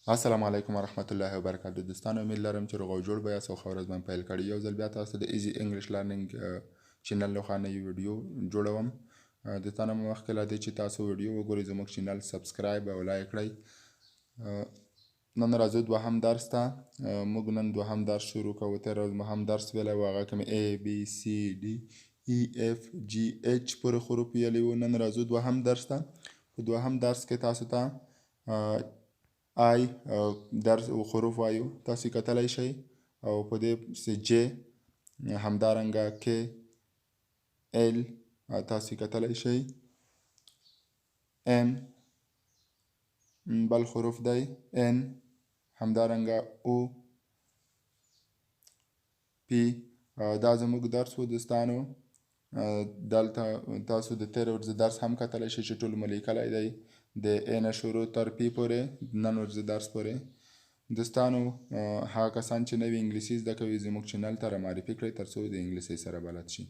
السلام علیکم ورحمت الله وبرکاتو دوستانو، امید لرم چې روغ او جوړ به یاست او ښه ورځ مو پیل کړې. یو ځل بیا تاسو ته د ایزي انګلیش لرنینګ چینل لخوا نوی ویډیو جوړوم. دوستانو مخکې له دې چې تاسو ویډیو وګورئ زموږ چینل سبسکرایب او لایک کړئ. نن راځو دوهم درس ته. موږ نن دوهم درس شروع کوو. تېره ورځ مو هم درس ویلی و، هغه کوم A B C D E F G H پورې حروف ویلي وو. نن راځو دوهم درس ته. په دوهم درس کې تاسو ته آی درس حروف وایو، تاسو کتلی شئ، او په دې پسې جې، همدارنګه کې، ایل تاسو کتلی شئ، ام بل حروف دی، ان همدارنګه او، پی. دا زموږ درس و دوستانو. دلته تاسو د تېرې ورځې درس هم کتلی شئ چې ټول مو لیکلی دی، د ا نه شروع تر پی پورې، نن ورځې درس پورې. دوستانو هغه کسان چې نوي انګلیسي زده کوي زموږ چینل ته رامعرفي کړئ تر څو د انګلیسۍ سره بلد شي.